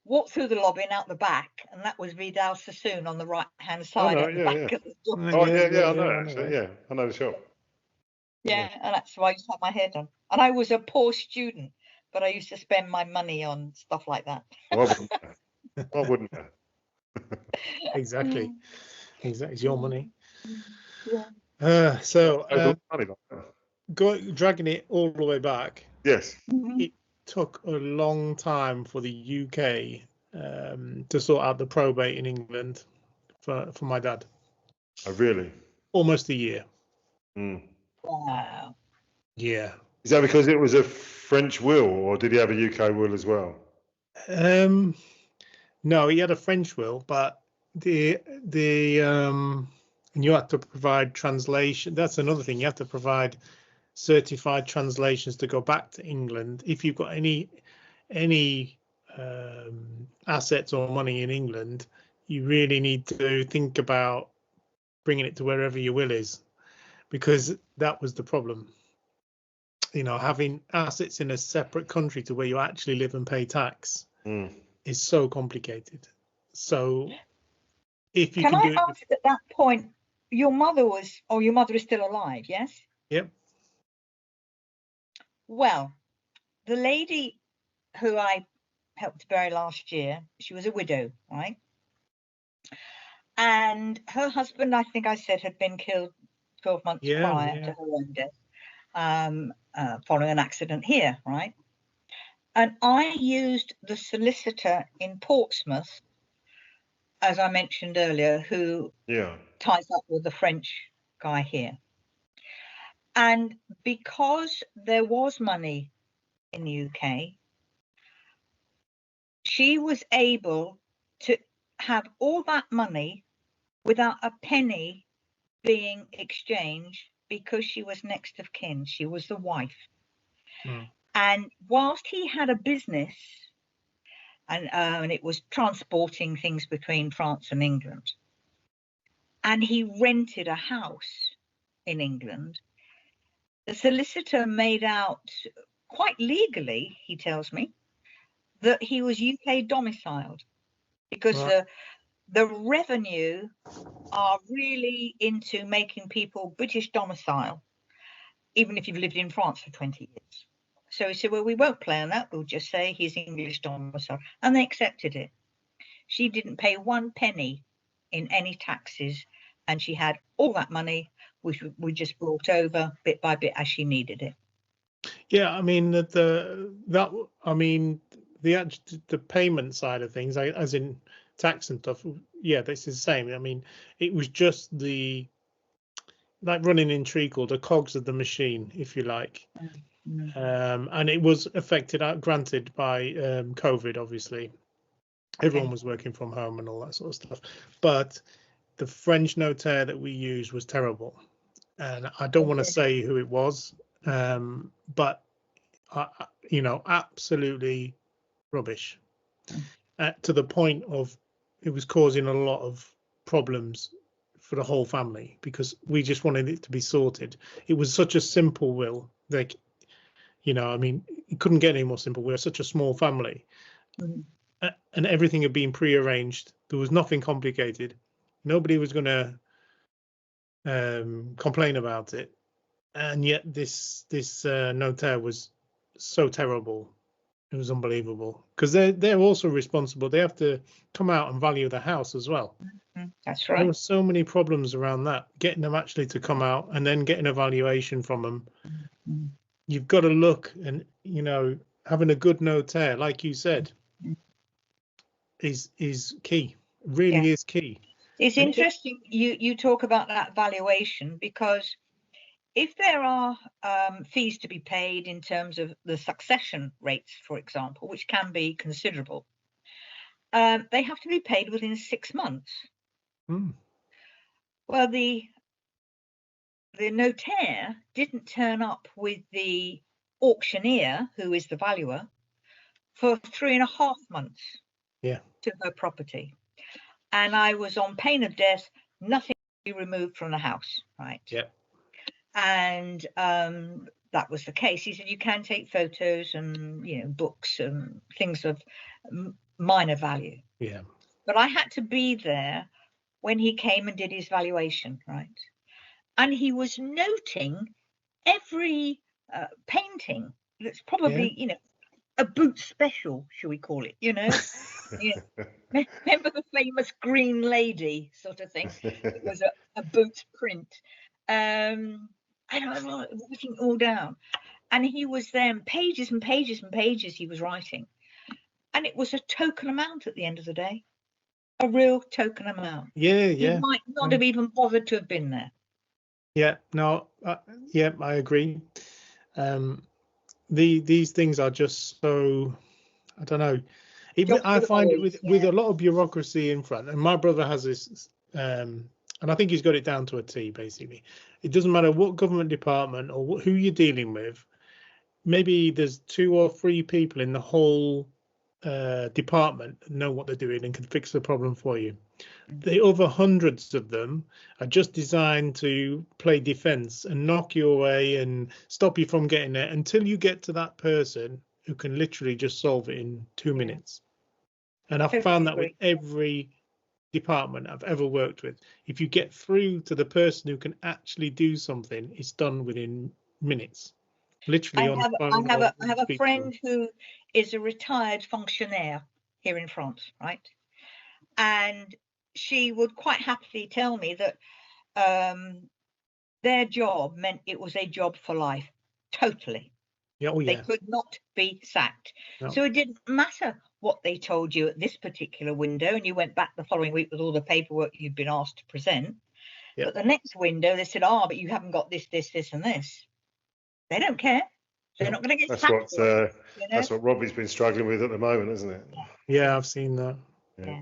walk through the lobby and out the back, and that was Vidal Sassoon on the right-hand side know, at the yeah, back yeah. of the door. Oh, yeah, I know I actually. it. Yeah, I know the shop. Yeah, and that's why I used to have my hair done. And I was a poor student, but I used to spend my money on stuff like that. Why wouldn't I? Why wouldn't I? Exactly. Exactly. It's your money. Yeah. So Money like that. dragging it all the way back, Yes. it took a long time for the UK to sort out the probate in England for my dad. Oh, really? Almost a year. Mm. Wow. Yeah. Is that because it was a French will, or did he have a UK will as well? No, he had a French will, but and you have to provide translation. That's another thing. You have to provide certified translations to go back to England. If you've got any assets or money in England, you really need to think about bringing it to wherever your will is, because that was the problem. You know, having assets in a separate country to where you actually live and pay tax is so complicated. So if you Can I do it, ask at that point, your mother is still alive, yes? yep. Well, the lady who I helped to bury last year, she was a widow, right? And her husband, I think I said, had been killed 12 months prior to her own death, following an accident here, right? And I used the solicitor in Portsmouth, as I mentioned earlier, who ties up with the French guy here. And because there was money in the UK, she was able to have all that money without a penny being exchanged, because she was next of kin. She was the wife. And whilst he had a business, and it was transporting things between France and England, and he rented a house in England, the solicitor made out quite legally, he tells me, that he was UK domiciled, because the revenue are really into making people British domicile, even if you've lived in France for 20 years. So he said, well, we won't play on that. We'll just say he's English domicile. And they accepted it. She didn't pay 1 penny in any taxes, and she had all that money, which we just brought over bit by bit as she needed it. Yeah, I mean the payment side of things, as in tax and stuff. Yeah, this is the same. I mean, it was just like running in treacle, the cogs of the machine, if you like. And it was affected, granted, by COVID, obviously. Everyone was working from home and all that sort of stuff. But the French notaire that we used was terrible. And I don't want to say who it was, but, absolutely rubbish. To the point of it was causing a lot of problems for the whole family, because we just wanted it to be sorted. It was such a simple will, like, I mean, it couldn't get any more simple. We're such a small family, and everything had been pre-arranged. There was nothing complicated. Nobody was going to complain about it, and yet this notaire was so terrible. It was unbelievable, because they're also responsible. They have to come out and value the house as well. That's right. There were so many problems around that, getting them actually to come out and then getting a valuation from them. You've got to look, and having a good notaire, like you said, is key. Really is key. It's interesting you talk about that valuation, because if there are fees to be paid in terms of the succession rates, for example, which can be considerable, they have to be paid within 6 months. Well, the notaire didn't turn up with the auctioneer, who is the valuer, for 3.5 months. Yeah. To her property, and I was on pain of death, nothing to be removed from the house, right? Yeah. And that was the case. He said you can take photos and books and things of minor value. Yeah. But I had to be there when he came and did his valuation, right? And he was noting every painting that's probably a boot special, shall we call it? Remember the famous Green Lady sort of thing? It was a boot print. I don't know, writing all down. And he was there, pages and pages and pages he was writing. And it was a token amount at the end of the day. A real token amount. Yeah. He might not have even bothered to have been there. Yeah. No. Yeah, I agree. These things are just so, I don't know. I find it with a lot of bureaucracy in front, and my brother has this, and I think he's got it down to a T. Basically, it doesn't matter what government department or who you're dealing with. Maybe there's 2 or 3 people in the whole department that know what they're doing and can fix the problem for you. The other hundreds of them are just designed to play defense and knock you away and stop you from getting there until you get to that person who can literally just solve it in 2 minutes. And I've found that with every department I've ever worked with. If you get through to the person who can actually do something, it's done within minutes. Literally on the phone. I have a friend who is a retired fonctionnaire here in France, right? And she would quite happily tell me that their job meant it was a job for life. Totally. Yeah, oh yeah. They could not be sacked. No. So it didn't matter what they told you at this particular window, and you went back the following week with all the paperwork you'd been asked to present. Yep. But the next window, they said, but you haven't got this, this, this, and this. They don't care. They're not going to get sacked. That's what Robbie's been struggling with at the moment, isn't it? Yeah, I've seen that. Yeah.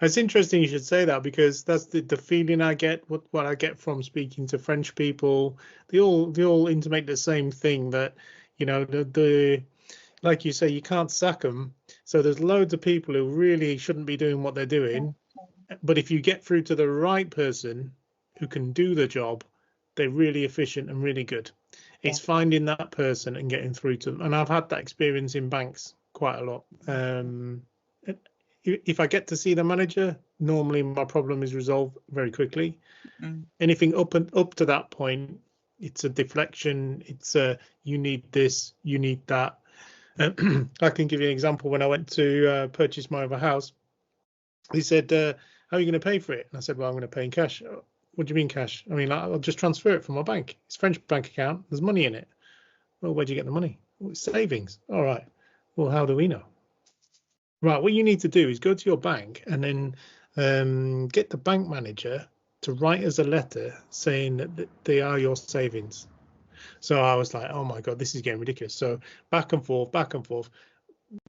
It's interesting you should say that, because that's the feeling I get, what I get from speaking to French people. They all intimate the same thing, that the like you say, you can't sack them. So there's loads of people who really shouldn't be doing what they're doing. But if you get through to the right person who can do the job, they're really efficient and really good. It's finding that person and getting through to them. And I've had that experience in banks quite a lot. If I get to see the manager, normally my problem is resolved very quickly. Anything up to that point, it's a deflection. It's you need this, you need that. I can give you an example. When I went to purchase my other house, he said, how are you going to pay for it? And I said, well, I'm going to pay in cash. What do you mean cash? I mean, I'll just transfer it from my bank. It's a French bank account. There's money in it. Well, where'd you get the money? Well, it's savings. All right. Well, how do we know? Right. What you need to do is go to your bank and then get the bank manager to write us a letter saying that they are your savings. So I was like, oh my God, this is getting ridiculous. So back and forth.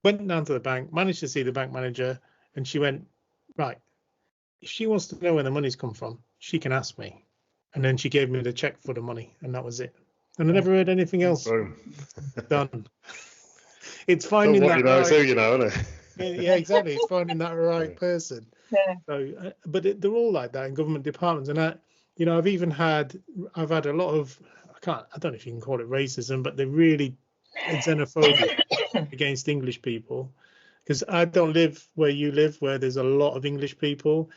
Went down to the bank, managed to see the bank manager, and she went, right, if she wants to know where the money's come from, she can ask me. And then she gave me the check for the money, and that was it. And I never heard anything else. Done. It's finding that. Who you know, isn't it? Yeah, exactly. It's finding that right person. Yeah. So, but they're all like that in government departments. And I've had a lot of, I don't know if you can call it racism, but they're really xenophobic against English people. Because I don't live where you live, where there's a lot of English people.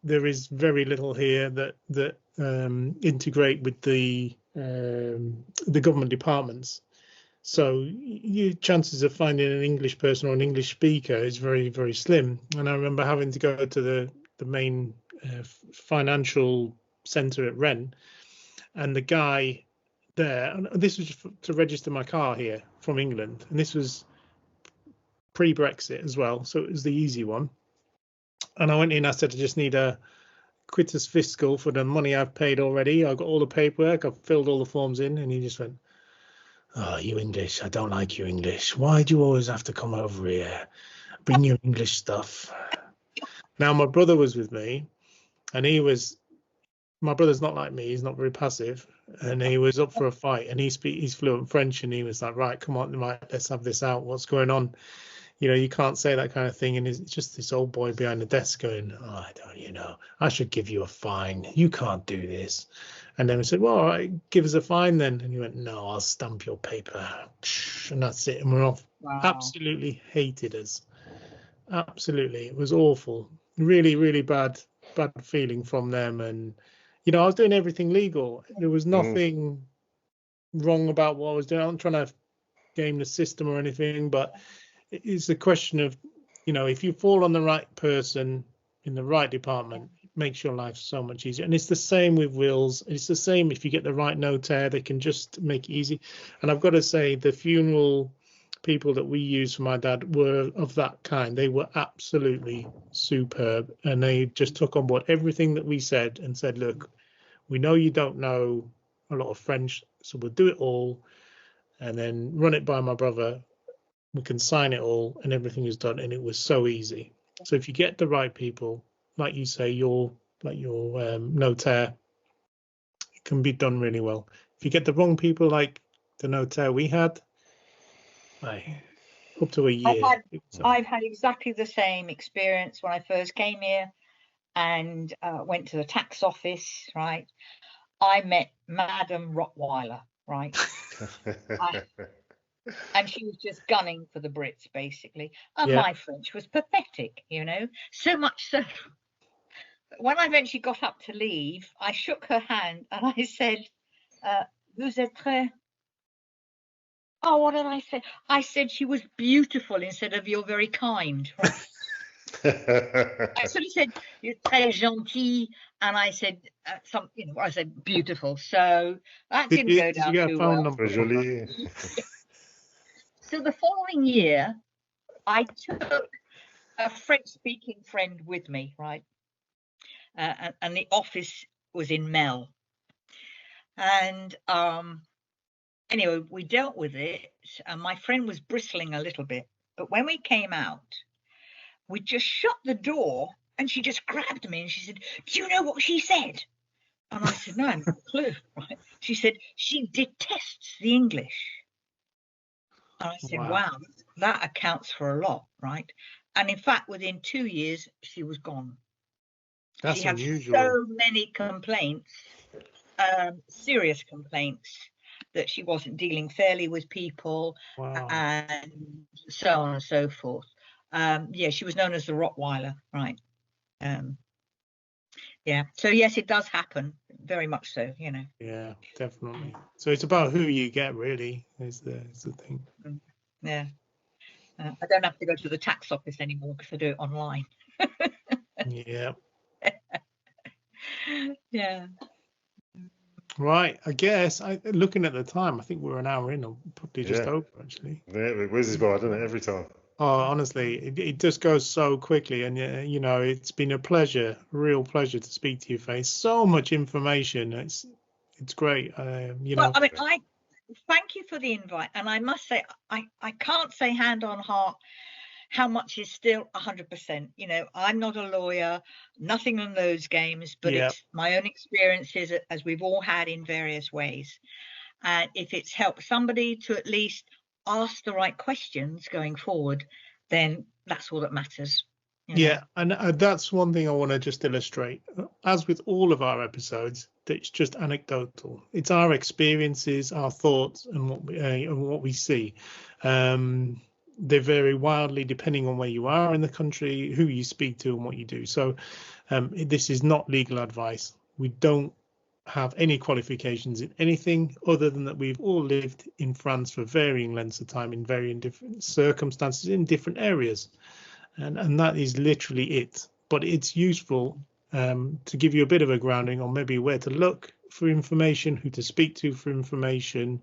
There is very little here that integrate with the government departments. So your chances of finding an English person or an English speaker is very, very slim. And I remember having to go to the main financial centre at Rennes, and the guy there, and this was just to register my car here from England, and this was pre-Brexit as well, so it was the easy one. And I went in, I said, I just need a quitus fiscal for the money I've paid already. I got all the paperwork, I've filled all the forms in, and he just went, oh, you English, I don't like you English. Why do you always have to come over here? Bring your English stuff. Now, my brother was with me, and my brother's not like me, he's not very passive, and he was up for a fight, and he's fluent French, and he was like, right, come on, let's have this out, what's going on? you can't say that kind of thing. And it's just this old boy behind the desk going, oh, I don't, I should give you a fine. You can't do this. And then we said, well, all right, give us a fine then. And he went, no, I'll stamp your paper. And that's it. And we're off. Wow. Absolutely hated us. Absolutely. It was awful. Really, really bad feeling from them. And, I was doing everything legal. There was nothing wrong about what I was doing. I'm trying to game the system or anything, but it's a question of, if you fall on the right person in the right department, it makes your life so much easier. And it's the same with wills. It's the same if you get the right notaire, they can just make it easy. And I've got to say, the funeral people that we used for my dad were of that kind. They were absolutely superb, and they just took on board everything that we said and said, look, we know you don't know a lot of French, so we'll do it all and then run it by my brother. We can sign it all and everything is done. And it was so easy. So if you get the right people, like you say, your notaire, it can be done really well. If you get the wrong people, like the notaire we had, up to a year. I've had exactly the same experience when I first came here and went to the tax office, right? I met Madame Rottweiler, right? And she was just gunning for the Brits, basically. And my French was pathetic, so much so. When I eventually got up to leave, I shook her hand and I said, vous êtes très... Oh, what did I say? I said she was beautiful instead of you're very kind. Right? I sort of said you're très gentil, and I said I said beautiful. So that didn't go down too well. So the following year, I took a French-speaking friend with me, right? And the office was in Mel. And anyway, we dealt with it, and my friend was bristling a little bit. But when we came out, we just shut the door, and she just grabbed me, and she said, do you know what she said? And I said, no, I have no clue. Right? She said, she detests the English. And I said, wow, that accounts for a lot, right? And in fact, within 2 years, she was gone. That's she had unusual. So many complaints, serious complaints, that she wasn't dealing fairly with people, and so on and so forth. She was known as the Rottweiler, right? So yes, it does happen, very much so, Yeah, definitely. So it's about who you get, really, is the thing. Yeah. I don't have to go to the tax office anymore because I do it online. Yeah. Yeah. Right. I guess looking at the time, I think we're an hour in, or probably just over, actually. Yeah, it whizzes by, doesn't it, every time? Oh, honestly, it just goes so quickly, and it's been a pleasure, real pleasure to speak to you, Faith. So much information. It's great. Well, I mean, I thank you for the invite, and I must say, I can't say hand on heart how much is still 100%. I'm not a lawyer, nothing on those games, but it's my own experiences, as we've all had in various ways. And if it's helped somebody to at least ask the right questions going forward, then that's all that matters. Yeah, and that's one thing I want to just illustrate. As with all of our episodes, it's just anecdotal. It's our experiences, our thoughts, and what we see. They vary wildly depending on where you are in the country, who you speak to, and what you do. So this is not legal advice. We don't have any qualifications in anything other than that we've all lived in France for varying lengths of time in varying different circumstances in different areas. And that is literally it. But it's useful to give you a bit of a grounding on maybe where to look for information, who to speak to for information,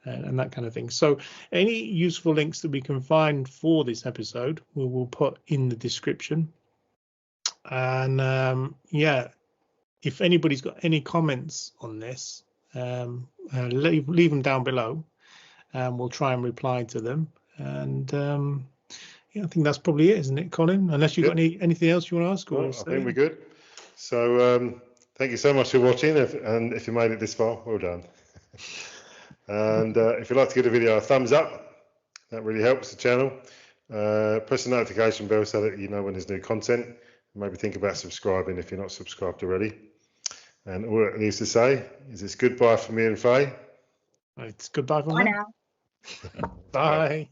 and that kind of thing. So any useful links that we can find for this episode, we will put in the description. And if anybody's got any comments on this, leave them down below, and we'll try and reply to them. And I think that's probably it, isn't it, Colin? Unless you've got anything else you want to ask? No, I think we're good. So thank you so much for watching, and if you made it this far, well done. And if you'd like to give the video a thumbs up, that really helps the channel. Press the notification bell so that you know when there's new content. Maybe think about subscribing if you're not subscribed already. And all it needs to say is it's goodbye from me and Faye. It's goodbye from Bye me. now. Bye.